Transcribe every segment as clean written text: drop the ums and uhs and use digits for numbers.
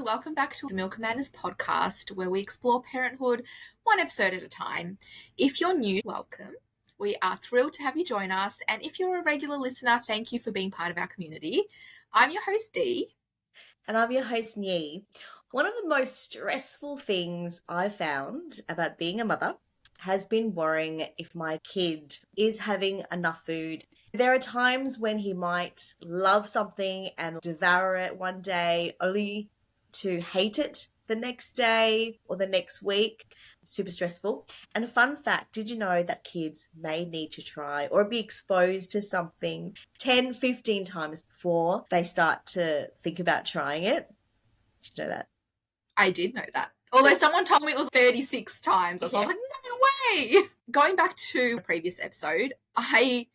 welcome back to the Milk Commanders podcast, where we explore parenthood one episode at a time. If you're new, welcome. We are thrilled to have you join us, and if you're a regular listener, thank you for being part of our community. I'm your host, Dee. And I'm your host, Nhi. One of the most stressful things I've found about being a mother has been worrying if my kid is having enough food. There are times when he might love something and devour it one day, only to hate it the next day or the next week. Super stressful. And a fun fact, did you know that kids may need to try or be exposed to something 10, 15 times before they start to think about trying it? Did you know that? I did know that. Although someone told me it was 36 times. So I was like, no way! Going back to a previous episode, I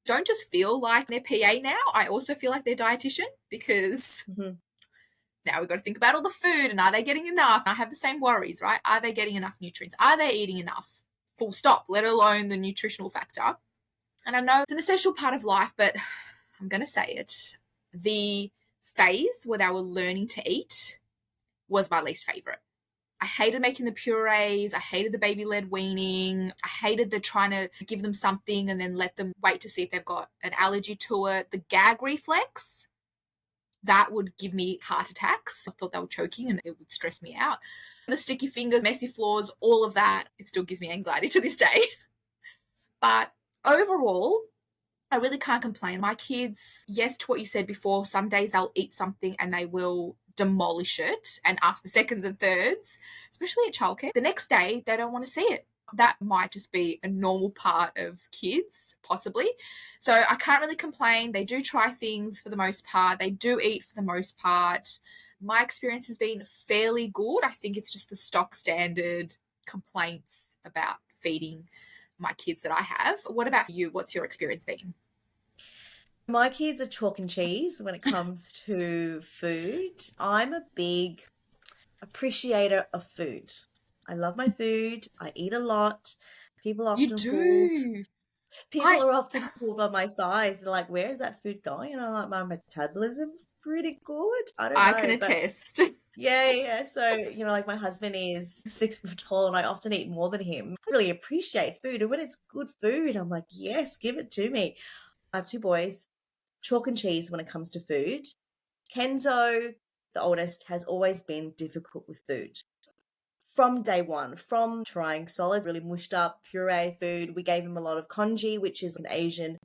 don't just feel like they're PA now. I also feel like they're dietitian because now we've got to think about all the food and are they getting enough? I have the same worries, right? Are they getting enough nutrients? Are they eating enough? Full stop, let alone the nutritional factor. And I know it's an essential part of life, but I'm going to say it. The phase where they were learning to eat was my least favorite. I hated making the purees. I hated the baby-led weaning. I hated the trying to give them something and then let them wait to see if they've got an allergy to it. The gag reflex, that would give me heart attacks. I thought they were choking and it would stress me out. The sticky fingers, messy floors, all of that, it still gives me anxiety to this day. But overall, I really can't complain. My kids, yes, to what you said before, some days they'll eat something and they will demolish it and ask for seconds and thirds, especially at childcare. The next day, they don't want to see it. That might just be a normal part of kids, possibly. So I can't really complain. They do try things for the most part. They do eat for the most part. My experience has been fairly good. I think it's just the stock standard complaints about feeding my kids that I have. What about you? What's your experience been? My kids are chalk and cheese when it comes to food. I'm a big appreciator of food. I love my food. I eat a lot. People are often fooled by my size. They're like, "Where is that food going?" And I'm like, "My metabolism's pretty good." I don't know. I can attest. Yeah. So, like my husband is 6 foot tall and I often eat more than him. I really appreciate food. And when it's good food, I'm like, yes, give it to me. I have 2 boys. Chalk and cheese when it comes to food. Kenzo, the oldest, has always been difficult with food. From day one, from trying solids, really mushed up puree food. We gave him a lot of congee, which is an Asian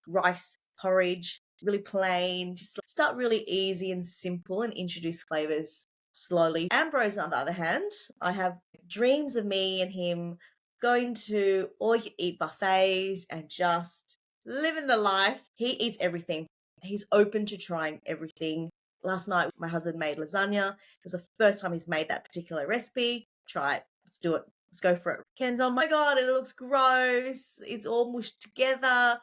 rice porridge, really plain. Just start really easy and simple and introduce flavors slowly. Ambrose, on the other hand, I have dreams of me and him going to all-you-eat buffets and just living the life. He eats everything. He's open to trying everything. Last night, my husband made lasagna. It was the first time he's made that particular recipe. Try it. Let's do it. Let's go for it. Ken's, oh my God, it looks gross. It's all mushed together.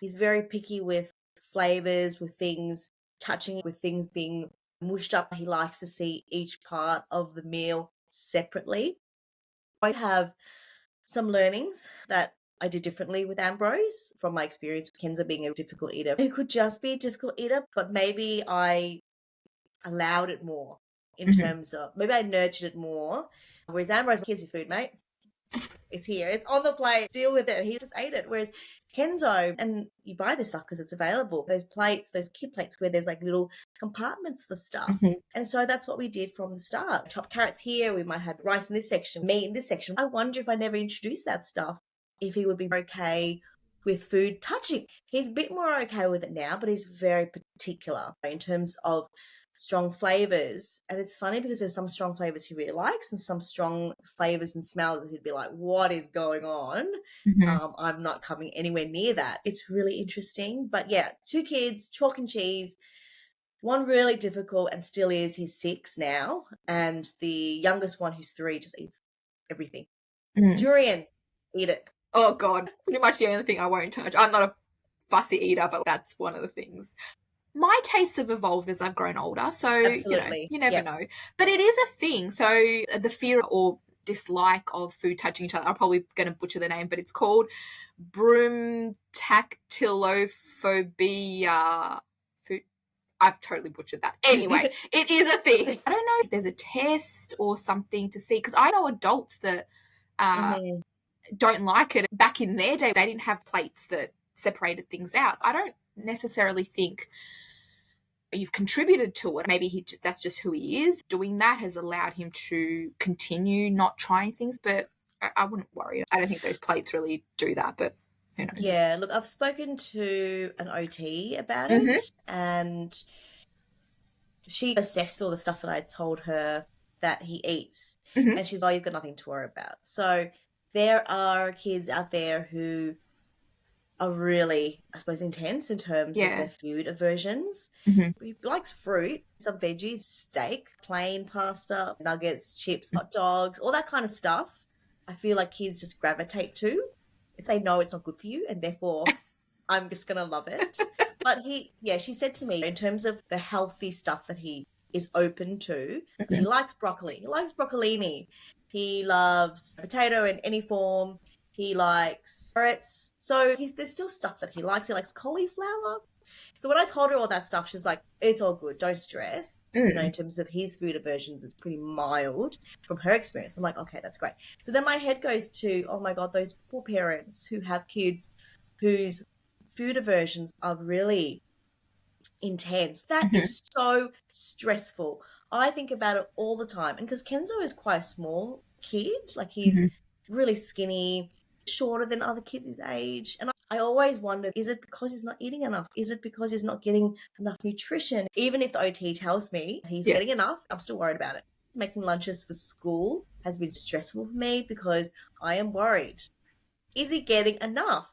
He's very picky with flavors, with things, touching with things being mushed up. He likes to see each part of the meal separately. I have some learnings that I did differently with Ambrose from my experience with Kenzo being a difficult eater. He could just be a difficult eater, but maybe I allowed it more in terms of, maybe I nurtured it more. Whereas Ambrose, here's your food, mate. It's here. It's on the plate. Deal with it. He just ate it. Whereas Kenzo, and you buy this stuff because it's available, those plates, those kid plates where there's like little compartments for stuff. And so that's what we did from the start. Chopped carrots here. We might have rice in this section, meat in this section. I wonder if I never introduced that stuff, if he would be okay with food touching. He's a bit more okay with it now, but he's very particular in terms of strong flavors. And it's funny because there's some strong flavors he really likes and some strong flavors and smells that he'd be like, what is going on? I'm not coming anywhere near that. It's really interesting. But yeah, 2 kids, chalk and cheese. One really difficult and still is, he's 6 now. And the youngest one, who's 3, just eats everything. Durian, eat it. Oh God, pretty much the only thing I won't touch. I'm not a fussy eater, but that's one of the things. My tastes have evolved as I've grown older, so Absolutely. you never know. But it is a thing. So the fear or dislike of food touching each other, I'm probably going to butcher the name, but it's called brumtactilophobia. I've totally butchered that. Anyway, it is a thing. I don't know if there's a test or something to see, because I know adults that Mhm. don't like it. Back in their day, they didn't have plates that separated things out. I don't necessarily think you've contributed to it. Maybe that's just who he is. Doing that has allowed him to continue not trying things, but I wouldn't worry. I don't think those plates really do that, but who knows? Yeah, look, I've spoken to an OT about Mm-hmm. it, and she assessed all the stuff that I told her that he eats, Mm-hmm. and she's like, "Oh, you've got nothing to worry about." So there are kids out there who are really, I suppose, intense in terms of Yeah. their food aversions. Mm-hmm. He likes fruit, some veggies, steak, plain pasta, nuggets, chips, hot dogs, all that kind of stuff. I feel like kids just gravitate to. It's they know it's not good for you, and therefore I'm just gonna love it. But she said to me, in terms of the healthy stuff that he is open to, he Mm-hmm. likes broccoli. He likes broccolini. He loves potato in any form. He likes carrots. So there's still stuff that he likes. He likes cauliflower. So when I told her all that stuff, she was like, "It's all good. Don't stress." In terms of his food aversions, it's pretty mild from her experience. I'm like, okay, that's great. So then my head goes to, oh my God, those poor parents who have kids whose food aversions are really intense. That Mm-hmm. is so stressful. I think about it all the time. And because Kenzo is quite a small kid, like he's Mm-hmm. really skinny, shorter than other kids his age. And I always wonder, is it because he's not eating enough? Is it because he's not getting enough nutrition? Even if the OT tells me he's Yeah. getting enough, I'm still worried about it. Making lunches for school has been stressful for me because I am worried. Is he getting enough?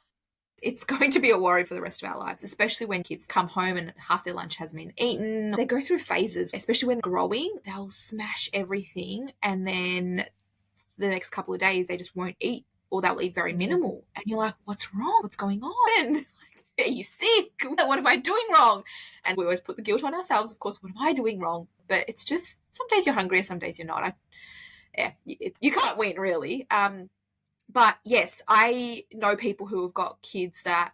It's going to be a worry for the rest of our lives, especially when kids come home and half their lunch hasn't been eaten. They go through phases, especially when they're growing, they'll smash everything, and then the next couple of days they just won't eat, or they'll eat very Mhm. minimal. And you're like, what's wrong? What's going on? And are you sick? What am I doing wrong? And we always put the guilt on ourselves, of course. What am I doing wrong? But it's just some days you're hungry, some days you're not. You can't win, really. But yes, I know people who have got kids that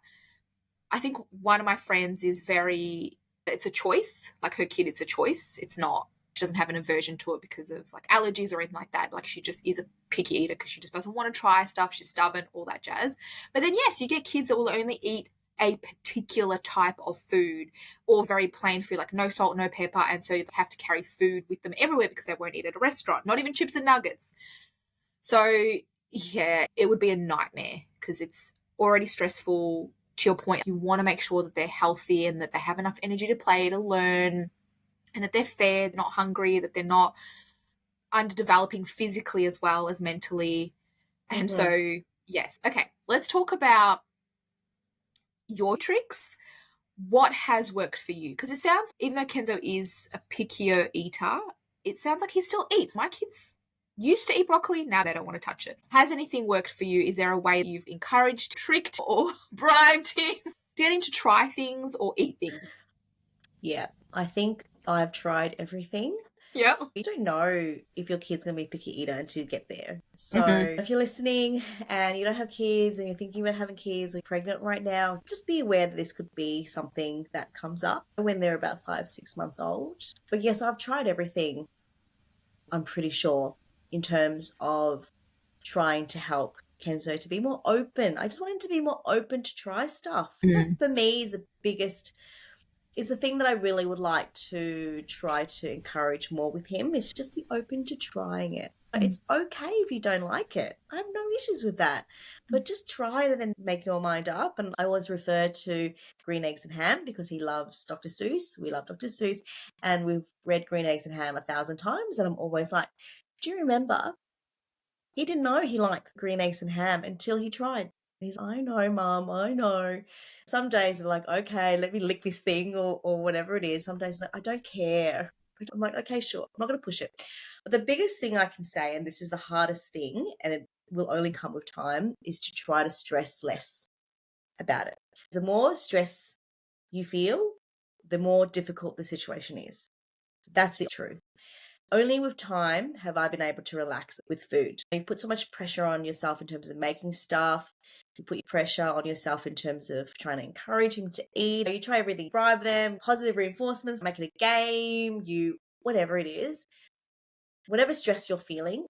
I think one of my friends is it's a choice. Like her kid, it's a choice. It's not, she doesn't have an aversion to it because of like allergies or anything like that. Like she just is a picky eater because she just doesn't want to try stuff. She's stubborn, all that jazz. But then, yes, you get kids that will only eat a particular type of food or very plain food, like no salt, no pepper. And so you have to carry food with them everywhere because they won't eat at a restaurant, not even chips and nuggets. So, yeah, it would be a nightmare because it's already stressful. To your point, you want to make sure that they're healthy and that they have enough energy to play, to learn, and that they're fed, not hungry, that they're not underdeveloping physically as well as mentally. And Mhm. so, yes. Okay, let's talk about your tricks. What has worked for you? Because it sounds, even though Kenzo is a pickier eater, it sounds like he still eats. My kids used to eat broccoli, now they don't want to touch it. Has anything worked for you? Is there a way you've encouraged, tricked, or bribed him to get him to try things or eat things? Yeah, I think I've tried everything. Yeah. You don't know if your kid's going to be a picky eater until you get there. So Mm-hmm. if you're listening and you don't have kids and you're thinking about having kids or you're pregnant right now, just be aware that this could be something that comes up when they're about 5, 6 months old. But yes, I've tried everything, I'm pretty sure, in terms of trying to help Kenzo to be more open. I just want him to be more open to try stuff. That's for me is the biggest is the thing that I really would like to try to encourage more with him is just be open to trying it. It's okay if you don't like it. I have no issues with that. But just try it and then make your mind up. And I always refer to Green Eggs and Ham because he loves Dr. Seuss. We love Dr. Seuss. And we've read Green Eggs and Ham 1,000 times. And I'm always like, do you remember? He didn't know he liked green eggs and ham until he tried. He's, I know, Mum, I know. Some days we're like, okay, let me lick this thing or whatever it is. Some days like, I don't care. I'm like, okay, sure. I'm not going to push it. But the biggest thing I can say, and this is the hardest thing, and it will only come with time, is to try to stress less about it. The more stress you feel, the more difficult the situation is. That's the truth. Only with time have I been able to relax with food. You put so much pressure on yourself in terms of making stuff. You put pressure on yourself in terms of trying to encourage him to eat. You try everything, bribe them, positive reinforcements, make it a game, whatever it is. Whatever stress you're feeling,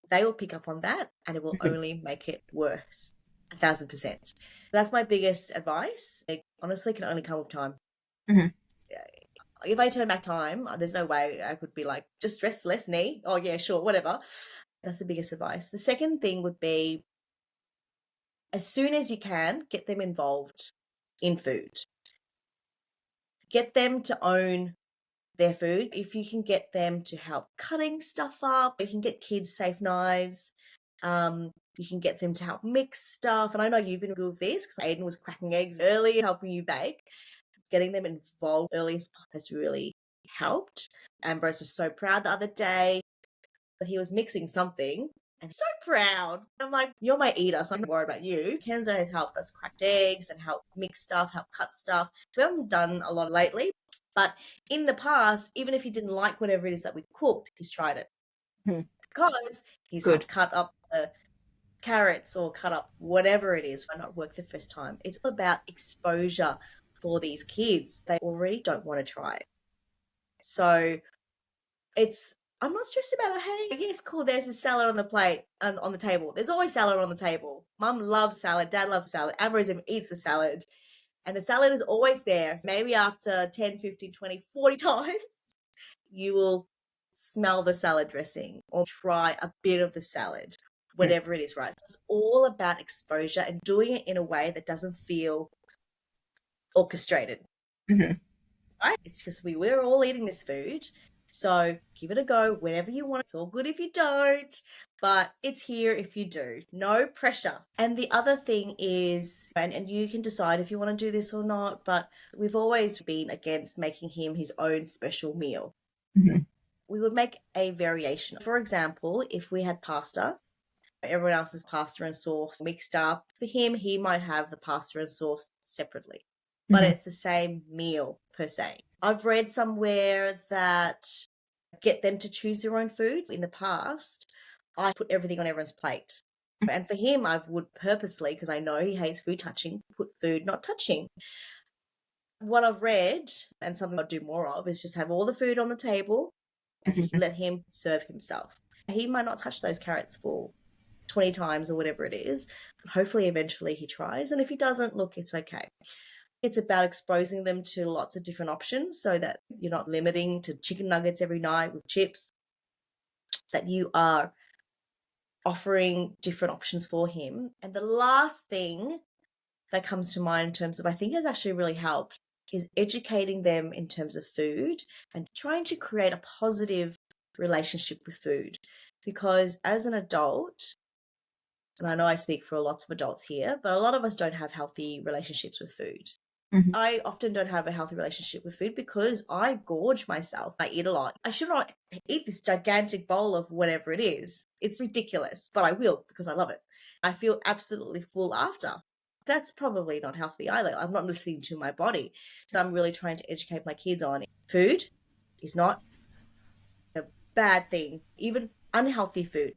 they will pick up on that and it will only make it worse. 1,000%. That's my biggest advice. It honestly can only come with time. Mhm. If I turn back time, there's no way I could be like, just stress less, knee. Oh, yeah, sure, whatever. That's the biggest advice. The second thing would be, as soon as you can, get them involved in food. Get them to own their food. If you can get them to help cutting stuff up, you can get kids safe knives. You can get them to help mix stuff. And I know you've been good with this because Aiden was cracking eggs early, helping you bake. Getting them involved early has really helped. Ambrose was so proud the other day that he was mixing something and so proud. I'm like, you're my eater, so I'm not worried about you. Kenzo has helped us crack eggs and help mix stuff, help cut stuff. We haven't done a lot lately, but in the past, even if he didn't like whatever it is that we cooked, he's tried it. Because he's helped cut up the carrots or cut up whatever it is might not work the first time. It's all about exposure for these kids. They already don't want to try it. So I'm not stressed about it. Hey, yes, cool, there's a salad on the plate, on the table. There's always salad on the table. Mum loves salad, Dad loves salad, Ambrose even eats the salad. And the salad is always there. Maybe after 10, 15, 20, 40 times, you will smell the salad dressing or try a bit of the salad, whatever it is, right? So it's all about exposure and doing it in a way that doesn't feel orchestrated. Right? It's because we're all eating this food. So give it a go whenever you want. It's all good if you don't, but it's here if you do. No pressure. And the other thing is, and you can decide if you want to do this or not, but we've always been against making him his own special meal. We would make a variation. For example, if we had pasta, everyone else's pasta and sauce mixed up. For him, he might have the pasta and sauce separately, but it's the same meal per se. I've read somewhere that get them to choose their own foods. In the past, I put everything on everyone's plate. And for him, I would purposely, because I know he hates food touching, put food not touching. What I've read, and something I'll do more of, is just have all the food on the table and let him serve himself. He might not touch those carrots for 20 times or whatever it is, but hopefully eventually he tries. And if he doesn't, look, it's okay. It's about exposing them to lots of different options so that you're not limiting to chicken nuggets every night with chips, that you are offering different options for him. And the last thing that comes to mind in terms of, I think has actually really helped, is educating them in terms of food and trying to create a positive relationship with food. Because as an adult, and I know I speak for lots of adults here, but a lot of us don't have healthy relationships with food. I often don't have a healthy relationship with food because I gorge myself. I eat a lot. I should not eat this gigantic bowl of whatever it is. It's ridiculous, but I will because I love it. I feel absolutely full after. That's probably not healthy either. I'm not listening to my body. So I'm really trying to educate my kids on it. Food is not a bad thing, even unhealthy food.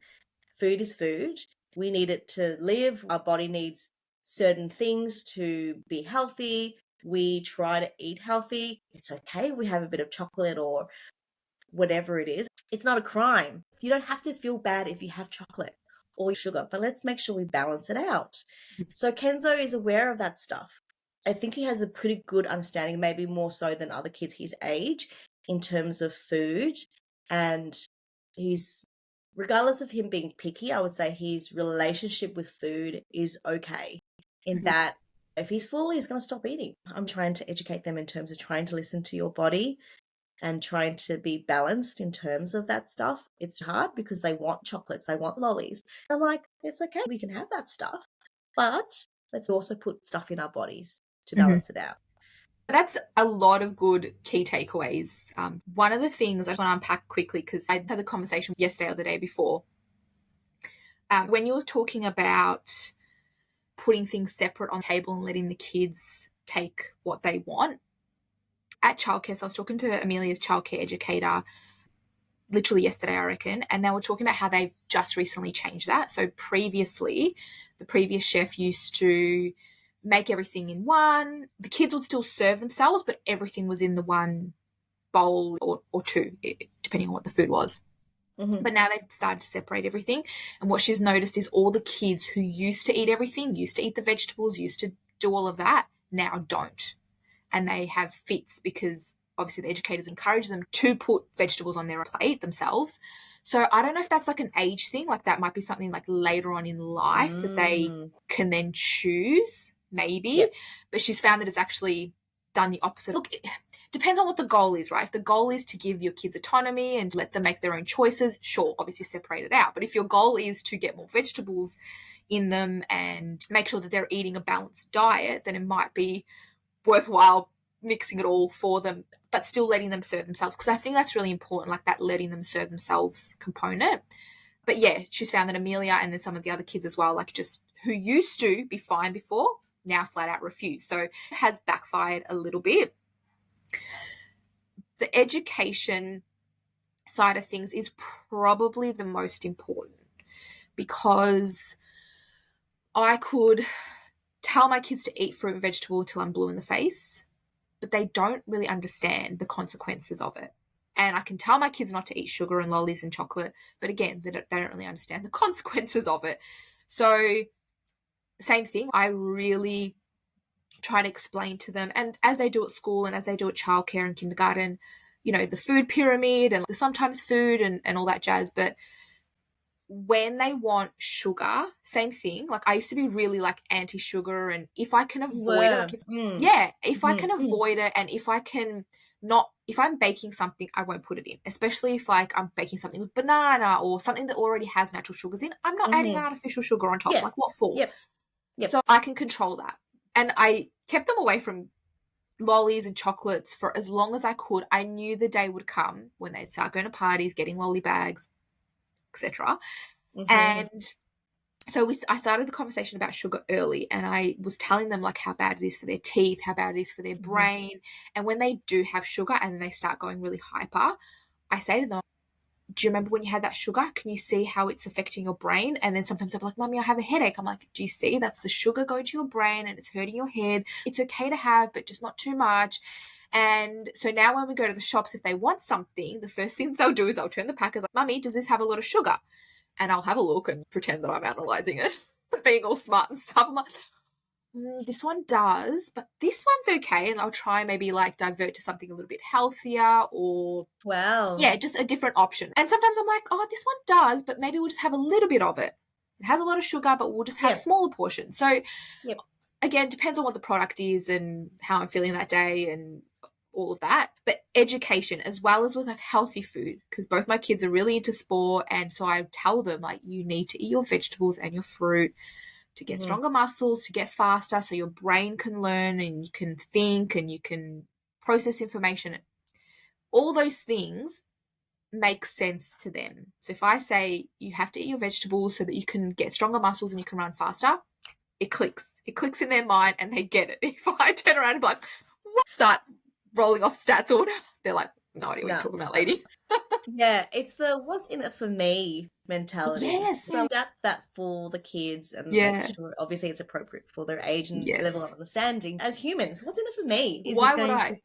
Food is food. We need it to live. Our body needs certain things to be healthy. We try to eat healthy. It's okay if we have a bit of chocolate or whatever it is. It's not a crime. You don't have to feel bad if you have chocolate or sugar, but let's make sure we balance it out. So Kenzo is aware of that stuff. I think he has a pretty good understanding, maybe more so than other kids his age, in terms of food. And he's, regardless of him being picky, I would say his relationship with food is okay, in that if he's full, he's going to stop eating. I'm trying to educate them in terms of trying to listen to your body and trying to be balanced in terms of that stuff. It's hard because they want chocolates, they want lollies. I'm like, it's okay, we can have that stuff, but let's also put stuff in our bodies to balance it out. That's a lot of good key takeaways. One of the things I just want to unpack quickly, because I had the conversation yesterday or the day before, when you were talking about putting things separate on the table and letting the kids take what they want. At childcare, so I was talking to Amelia's childcare educator literally yesterday, I reckon, and they were talking about how they've just recently changed that. So previously, the previous chef used to make everything in one. The kids would still serve themselves, but everything was in the one bowl or two, depending on what the food was. Mm-hmm. But now they've started to separate everything. And what she's noticed is all the kids who used to eat everything, used to eat the vegetables, used to do all of that, now don't. And they have fits because obviously the educators encourage them to put vegetables on their plate themselves. So I don't know if that's like an age thing, like that might be something like later on in life that they can then choose, maybe. Yep. But she's found that it's actually done the opposite. Look, it depends on what the goal is, right? If the goal is to give your kids autonomy and let them make their own choices, sure, obviously separate it out. But if your goal is to get more vegetables in them and make sure that they're eating a balanced diet, then it might be worthwhile mixing it all for them, but still letting them serve themselves. Because I think that's really important, like that letting them serve themselves component. But yeah, she's found that Amelia and then some of the other kids as well, like just who used to be fine before, now flat out refuse. So it has backfired a little bit. The education side of things is probably the most important, because I could tell my kids to eat fruit and vegetable until I'm blue in the face, but they don't really understand the consequences of it. And I can tell my kids not to eat sugar and lollies and chocolate, but again, they don't really understand the consequences of it. So same thing, I really try to explain to them, and as they do at school and as they do at childcare and kindergarten, the food pyramid and the sometimes food and all that jazz. But when they want sugar, same thing. Like I used to be really like anti-sugar, and if I can avoid it, like if I can avoid it, and if I'm baking something, I won't put it in, especially if like I'm baking something with banana or something that already has natural sugars in. I'm not adding artificial sugar on top. Like what for? Yep. So I can control that. And I kept them away from lollies and chocolates for as long as I could. I knew the day would come when they'd start going to parties, getting lolly bags, etc. And so I started the conversation about sugar early, and I was telling them like how bad it is for their teeth, how bad it is for their brain. And when they do have sugar and they start going really hyper, I say to them, do you remember when you had that sugar? Can you see how it's affecting your brain? And then sometimes they're like, Mummy, I have a headache. I'm like, do you see? That's the sugar going to your brain and it's hurting your head. It's okay to have, but just not too much. And so now when we go to the shops, if they want something, the first thing they'll do is they'll turn the packers like, Mummy, does this have a lot of sugar? And I'll have a look and pretend that I'm analysing it, being all smart and stuff. I'm like, this one does, but this one's okay. And I'll try maybe like divert to something a little bit healthier, or just a different option. And sometimes I'm like, oh, this one does, but maybe we'll just have a little bit of it. It has a lot of sugar, but we'll just have smaller portions. So again, depends on what the product is and how I'm feeling that day and all of that. But education, as well as with like healthy food, because both my kids are really into sport, and so I tell them like, you need to eat your vegetables and your fruit to get stronger muscles, to get faster, so your brain can learn and you can think and you can process information. All those things make sense to them. So if I say you have to eat your vegetables so that you can get stronger muscles and you can run faster, it clicks. It clicks in their mind and they get it. If I turn around and be like, what? Start rolling off stats order, they're like, no idea what you're talking about, lady. Yeah, it's the what's in it for me mentality. Yes. So adapt that for the kids and make sure obviously it's appropriate for their age and level of understanding. As humans, what's in it for me? Why would I?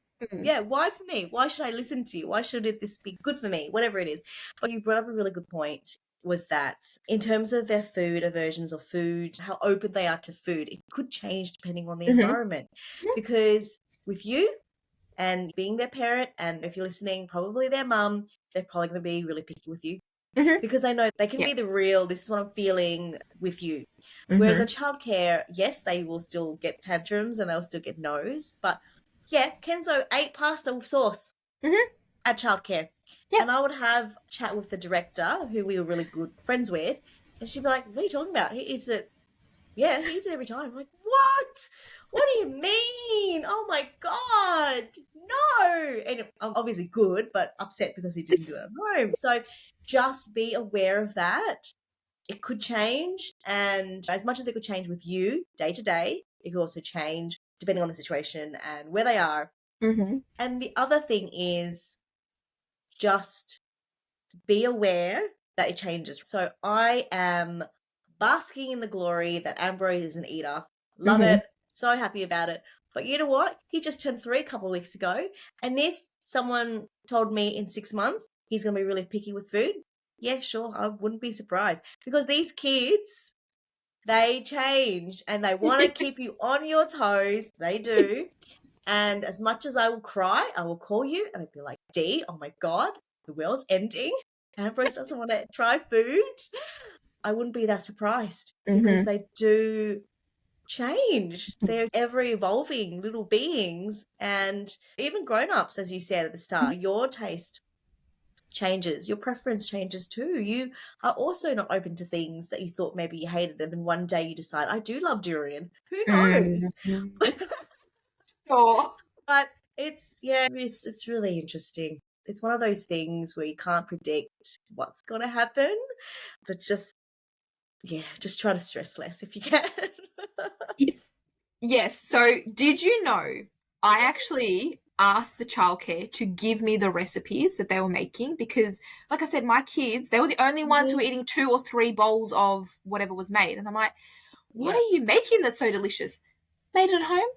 Why for me? Why should I listen to you? Why should this be good for me? Whatever it is. But you brought up a really good point, was that in terms of their food aversions or food, how open they are to food, it could change depending on the environment. Because with you, and being their parent, and if you're listening, probably their mum, they're probably going to be really picky with you because they know they can be the real, this is what I'm feeling with you. Whereas at childcare, yes, they will still get tantrums and they'll still get no's. But yeah, Kenzo ate pasta with sauce at childcare. Yep. And I would have a chat with the director, who we were really good friends with, and she'd be like, what are you talking about? He eats it. Yeah, he eats it every time. I'm like, what? What do you mean? Oh my God, no. And I'm obviously good, but upset because he didn't do it at home. So just be aware of that. It could change. And as much as it could change with you day to day, it could also change depending on the situation and where they are. And the other thing is just be aware that it changes. So I am basking in the glory that Ambrose is an eater. Love Mhm. it. So happy about it. But you know what? He just turned 3 a couple of weeks ago. And if someone told me in 6 months he's going to be really picky with food, yeah, sure, I wouldn't be surprised. Because these kids, they change and they want to keep you on your toes. They do. And as much as I will cry, I will call you and I'd be like, D, oh my God, the world's ending. Ambrose doesn't want to try food. I wouldn't be that surprised because Mhm. they do change. They're ever evolving little beings. And even grown ups, as you said at the start, your taste changes, your preference changes too. You are also not open to things that you thought maybe you hated. And then one day you decide, I do love durian. Who knows? Mhm. Sure. But it's really interesting. It's one of those things where you can't predict what's going to happen, but just try to stress less if you can. Yes. So, did you know I actually asked the childcare to give me the recipes that they were making because, like I said, my kids, they were the only ones who were Mhm. eating 2 or 3 bowls of whatever was made. And I'm like, what Yeah. are you making that's so delicious? Made it at home?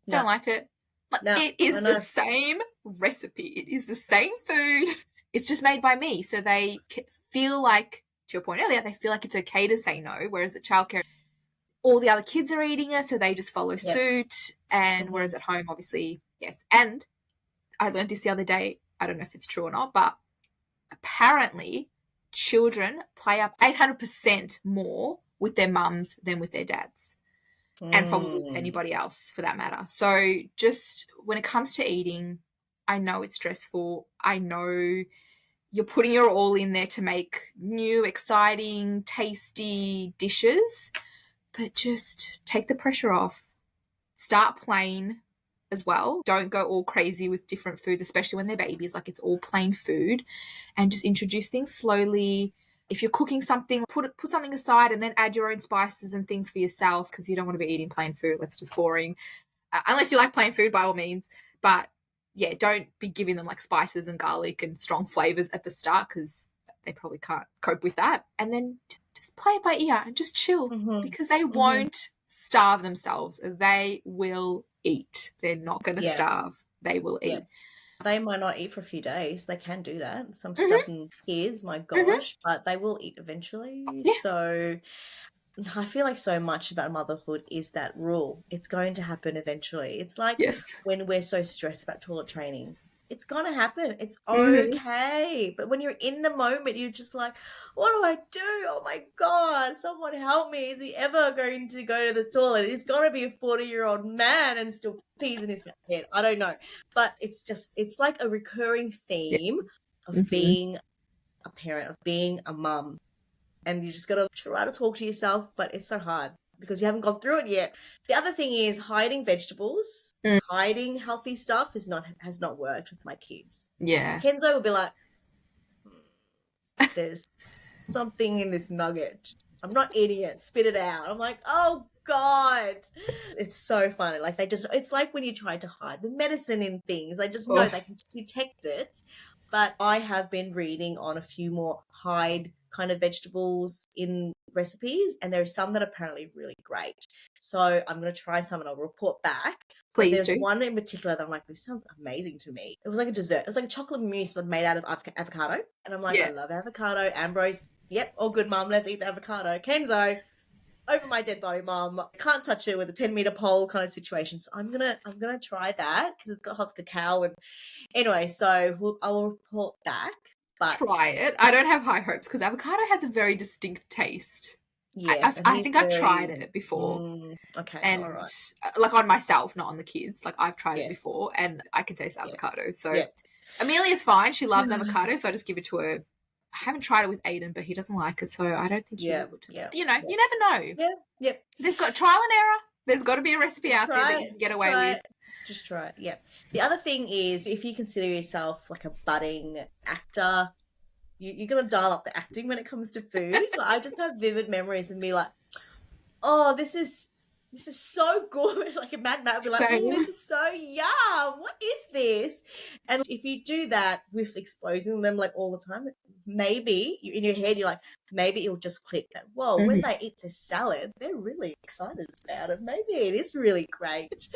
Don't No. like it. Like, No. it I is the know. same recipe. It is the same food. It's just made by me. So they feel like, to your point earlier, they feel like it's okay to say no. Whereas at childcare, all the other kids are eating it, so they just follow Yep. suit. And Mhm. whereas at home, obviously, yes. And I learned this the other day. I don't know if it's true or not, but apparently, children play up 800% more with their mums than with their dads, and probably with Mm. anybody else for that matter. So, just when it comes to eating, I know it's stressful. I know you're putting your all in there to make new, exciting, tasty dishes, but just take the pressure off. Start plain as well. Don't go all crazy with different foods, especially when they're babies. Like, it's all plain food, and just introduce things slowly. If you're cooking something, put something aside and then add your own spices and things for yourself because you don't want to be eating plain food. That's just boring. Unless you like plain food, by all means. But yeah, don't be giving them like spices and garlic and strong flavors at the start because they probably can't cope with that. And then just play it by ear and just chill Mhm. because they Mhm. won't starve themselves. They will eat. They're not going to Yeah. starve. They will Yeah. eat. They might not eat for a few days. They can do that. Some Mm-hmm, stubborn kids, my mm-hmm. gosh, but they will eat eventually. Yeah. So I feel like so much about motherhood is that rule. It's going to happen eventually. It's like Yes. when we're so stressed about toilet training. It's going to happen. It's Mm-hmm. okay. But when you're in the moment, you're just like, what do I do? Oh my God, someone help me. Is he ever going to go to the toilet? He's going to be a 40-year-old man and still pees in his head. I don't know. But it's like a recurring Yeah. theme of Mm-hmm. being a parent, of being a mum, and you just got to try to talk to yourself, but it's so hard because you haven't gone through it yet. The other thing is hiding vegetables, Mm. hiding healthy stuff has not worked with my kids. Yeah. Kenzo will be like, there's something in this nugget. I'm not eating it. Spit it out. I'm like, oh God. It's so funny. Like it's like when you try to hide the medicine in things. They just know Oh, they can detect it. But I have been reading on a few more hide kind of vegetables in recipes, and there are some that are apparently really great. So I'm going to try some and I'll report back. But please there's do. one in particular that I'm like, this sounds amazing to me. It was like a dessert. It was like a chocolate mousse, but made out of avocado. And I'm like, I Yeah. love avocado. Ambrose, yep, all good, mum. Let's eat the avocado. Kenzo, over my dead body, mum. Can't touch it with a 10-meter pole kind of situation. So I'm gonna try that because it's got hot cacao. And anyway, so I will report back. But Try it. I don't have high hopes because avocado has a very distinct taste. yes, and I he's think I've tried very it before, okay. All and right. like on myself, not on the kids. Like I've tried it Yes. before, and I can taste Yeah. avocado. So Yeah. Amelia's fine. She loves avocado, so I just give it to her. I haven't tried it with Aiden, but he doesn't like it, so I don't think he Yeah. would. Yeah. You know, Yeah. you never know. Yeah. Yep. There's got trial and error. There's got to be a recipe Just out there that try you it. can get Just away try with. it. Just try it. Yeah. The other thing is if you consider yourself like a budding actor, you're gonna dial up the acting when it comes to food. Like, I just have vivid memories and be like, oh, this is so good. Like a Mad Matt would be like, Same. this is so yum. What is this? And if you do that with exposing them like all the time, maybe in your head, you're like, maybe it'll just click that, whoa, when they eat this salad, they're really excited about it. Maybe it is really great,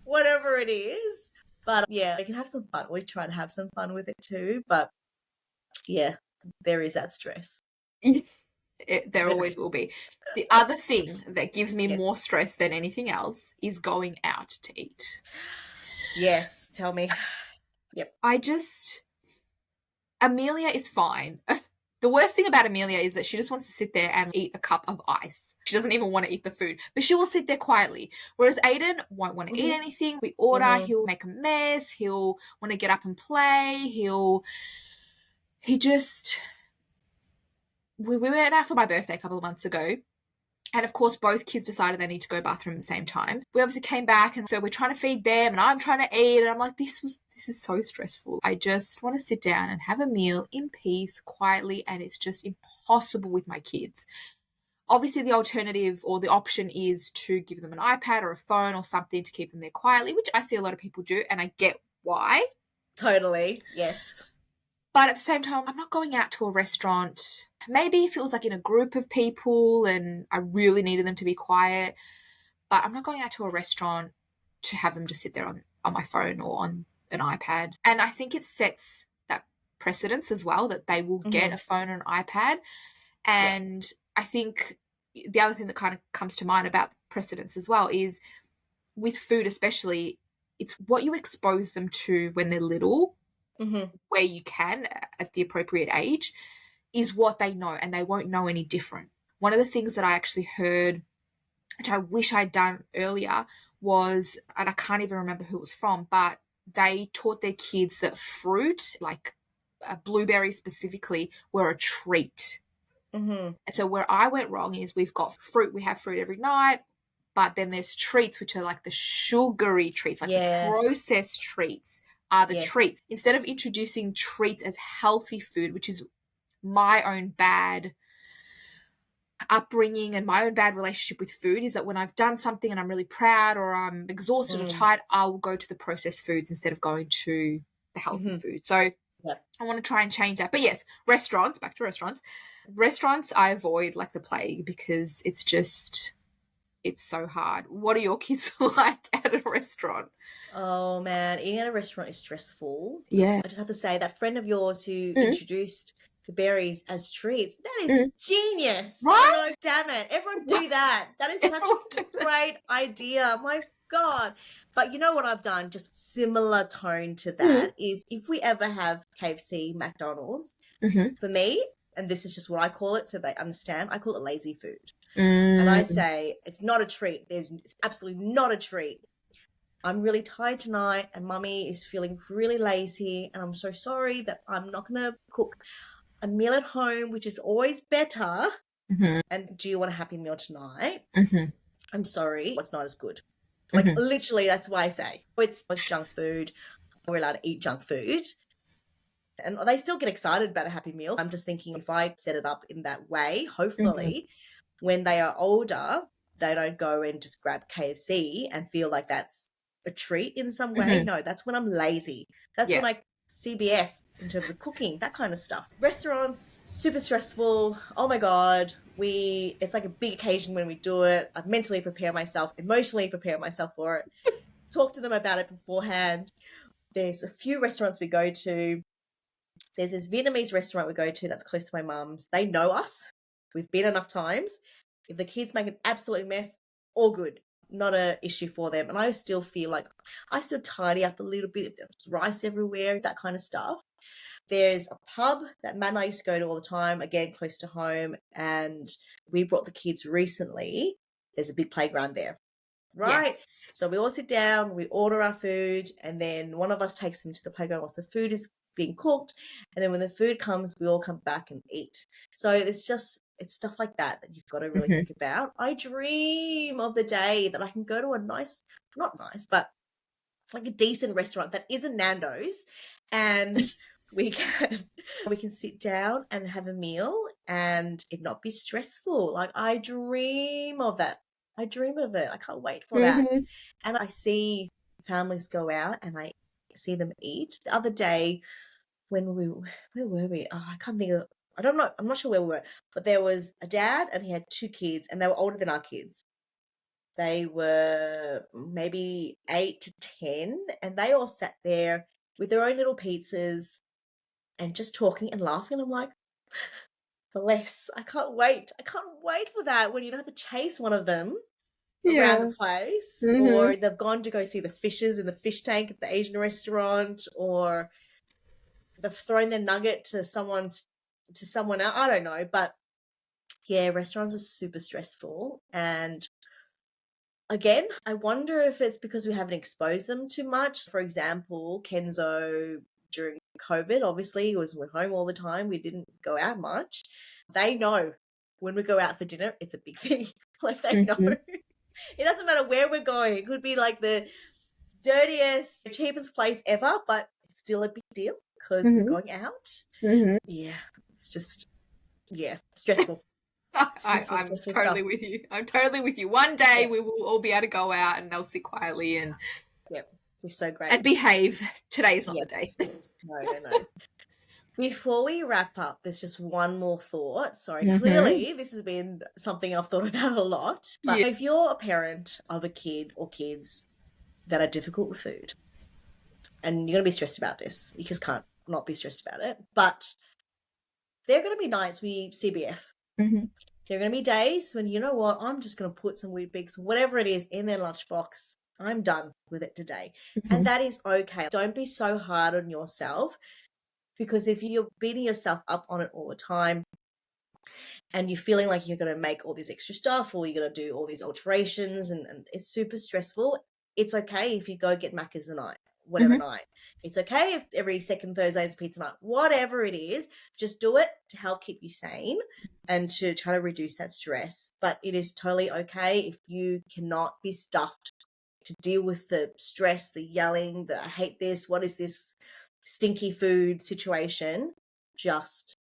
whatever it is. But yeah, you can have some fun. We try to have some fun with it too. But yeah, there is that stress. There always will be. The other thing that gives me Yes. more stress than anything else is going out to eat. Yes, tell me. Yep. Amelia is fine. The worst thing about Amelia is that she just wants to sit there and eat a cup of ice. She doesn't even want to eat the food, but she will sit there quietly. Whereas Aiden won't want to eat anything. We order, he'll make a mess, he'll want to get up and play, we went out for my birthday a couple of months ago. And of course, both kids decided they need to go to the bathroom at the same time. We obviously came back, and so we're trying to feed them, and I'm trying to eat, and I'm like, this is so stressful. I just want to sit down and have a meal in peace, quietly, and it's just impossible with my kids. Obviously, the alternative or the option is to give them an iPad or a phone or something to keep them there quietly, which I see a lot of people do, and I get why. Totally, yes. But at the same time, I'm not going out to a restaurant. Maybe if it was like in a group of people and I really needed them to be quiet, but I'm not going out to a restaurant to have them just sit there on my phone or on an iPad. And I think it sets that precedence as well that they will get a phone or an iPad. And I think the other thing that kind of comes to mind about precedence as well is with food especially, it's what you expose them to when they're little, where you can at the appropriate age, is what they know, and they won't know any different. One of the things that I actually heard, which I wish I'd done earlier, was, and I can't even remember who it was from, but they taught their kids that fruit, like blueberries specifically, were a treat. And so where I went wrong is we have fruit every night, but then there's treats, which are like the sugary treats, like the processed treats are the treats. Instead of introducing treats as healthy food, which is my own bad upbringing and my own bad relationship with food, is that when I've done something and I'm really proud or I'm exhausted or tired, I will go to the processed foods instead of going to the healthy food. So I want to try and change that. But yes, back to restaurants I avoid like the plague because it's so hard. What are your kids like at a restaurant? Oh man, eating at a restaurant is stressful. Yeah. I just have to say that friend of yours who introduced the berries as treats, that is genius. Right? Oh, damn it. Everyone do that. That is such a great idea. My God. But you know what I've done, just similar tone to that, is if we ever have KFC, McDonald's, for me, and this is just what I call it so they understand, I call it lazy food. And I say, it's not a treat. It's absolutely not a treat. I'm really tired tonight and mummy is feeling really lazy and I'm so sorry that I'm not going to cook a meal at home, which is always better. And do you want a happy meal tonight? I'm sorry, it's not as good. Like literally, that's why I say it's junk food. We're allowed to eat junk food. And they still get excited about a happy meal. I'm just thinking if I set it up in that way, hopefully when they are older, they don't go and just grab KFC and feel like that's a treat in some way. No, that's when I'm lazy. That's when I CBF in terms of cooking, that kind of stuff. Restaurants, super stressful. Oh my God. It's like a big occasion when we do it. I mentally prepare myself, emotionally prepare myself for it. Talk to them about it beforehand. There's a few restaurants we go to. There's this Vietnamese restaurant we go to that's close to my mum's. They know us. We've been enough times. If the kids make an absolute mess, all good. Not an issue for them. And I still feel like I still tidy up a little bit. There's rice everywhere, that kind of stuff. There's a pub that Matt and I used to go to all the time, again, close to home. And we brought the kids recently. There's a big playground there. Right? Yes. So we all sit down, we order our food, and then one of us takes them to the playground once the food is being cooked. And then when the food comes, we all come back and eat. So it's stuff like that you've got to really think about. I dream of the day that I can go to a nice, not nice, but like a decent restaurant that isn't Nando's, and we can sit down and have a meal and it not be stressful. Like I dream of that. I dream of it. I can't wait for that. Mm-hmm. And I see families go out and I see them eat. The other day when where were we? Oh, I can't think of, I don't know. I'm not sure where we were, but there was a dad and he had two kids and they were older than our kids. They were maybe 8 to 10 and they all sat there with their own little pizzas and just talking and laughing. I'm like, bless. I can't wait. I can't wait for that when you don't have to chase one of them around the Yeah. place, Mm-hmm. or they've gone to go see the fishes in the fish tank at the Asian restaurant, or they've thrown their nugget to someone else. I don't know, but yeah, restaurants are super stressful. And again, I wonder if it's because we haven't exposed them too much. For example, Kenzo during COVID, obviously, he was home all the time. We didn't go out much. They know when we go out for dinner, it's a big thing. Like they know. Mm-hmm. It doesn't matter where we're going. It could be like the dirtiest, cheapest place ever, but it's still a big deal because we're Mm-hmm. going out. Mm-hmm. Yeah, it's just, yeah, stressful. Stressful, I'm stressful totally stuff. with you. I'm totally with you. One day Yeah, we will all be able to go out and they'll sit quietly yeah, it's so great. and behave. Today's not the day. Yes. No. Before we wrap up, there's just one more thought. Sorry, Mm-hmm. clearly this has been something I've thought about a lot. But Yeah. if you're a parent of a kid or kids that are difficult with food, and you're going to be stressed about this, you just can't not be stressed about it. But there are going to be nights we CBF. Mm-hmm. There are going to be days when, you know what, I'm just going to put some Weet-Bix, whatever it is, in their lunchbox. I'm done with it today. Mm-hmm. And that is okay. Don't be so hard on yourself, because if you're beating yourself up on it all the time and you're feeling like you're going to make all this extra stuff or you're going to do all these alterations and it's super stressful, it's okay if you go get Macca's a night, whatever Mm-hmm. night. It's okay if every second Thursday is pizza night. Whatever it is, just do it to help keep you sane and to try to reduce that stress. But it is totally okay if you cannot be stuffed to deal with the stress, the yelling, the I hate this, what is this stinky food situation. Just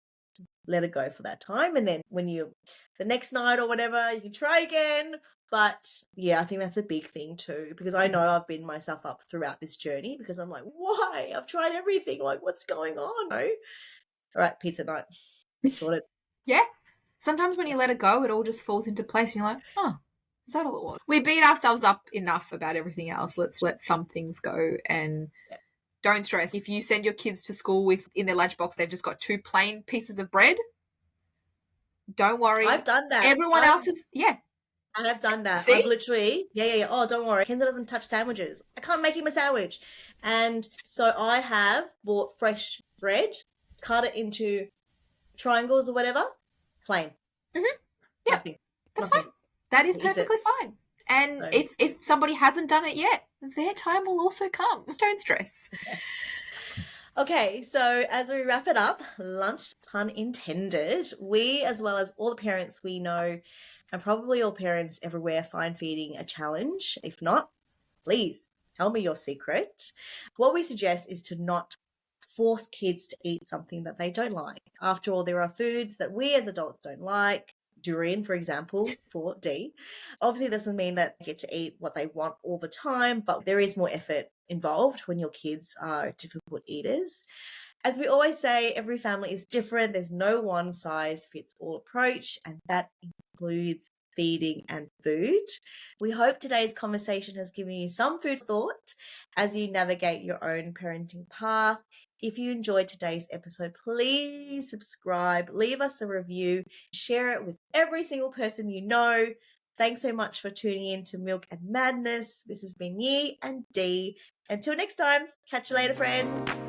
let it go for that time. And then when you, the next night or whatever, you can try again. But yeah, I think that's a big thing too, because I know I've beaten myself up throughout this journey because I'm like, why? I've tried everything. Like, what's going on? No. All right, pizza night. Sorted. Yeah. Sometimes when you let it go, it all just falls into place and you're like, oh, is that all it was? We beat ourselves up enough about everything else. Let's let some things go and Yeah. don't stress. If you send your kids to school with in their lunchbox, they've just got 2 plain pieces of bread, don't worry. I've done that. Everyone else is, yeah. I have done that. See? I've literally, yeah. Oh, don't worry. Kenza doesn't touch sandwiches. I can't make him a sandwich. And so I have bought fresh bread, cut it into triangles or whatever, plain. Mm-hmm. Yeah, Nothing. that's Nothing. fine. That is He eats it. perfectly fine. And So- if somebody hasn't done it yet, their time will also come. Don't stress. Okay, so as we wrap it up, lunch, pun intended, we, as well as all the parents we know, and probably all parents everywhere, find feeding a challenge. If not, please tell me your secret. What we suggest is to not force kids to eat something that they don't like. After all, there are foods that we as adults don't like. Durian, for example, for D. Obviously, it doesn't mean that they get to eat what they want all the time, but there is more effort involved when your kids are difficult eaters. As we always say, every family is different. There's no one size fits all approach, and that includes feeding and food. We hope today's conversation has given you some food thought as you navigate your own parenting path. If you enjoyed today's episode, please subscribe, leave us a review, share it with every single person you know. Thanks so much for tuning in to Milk and Madness. This has been Yi and Dee. Until next time, catch you later, friends.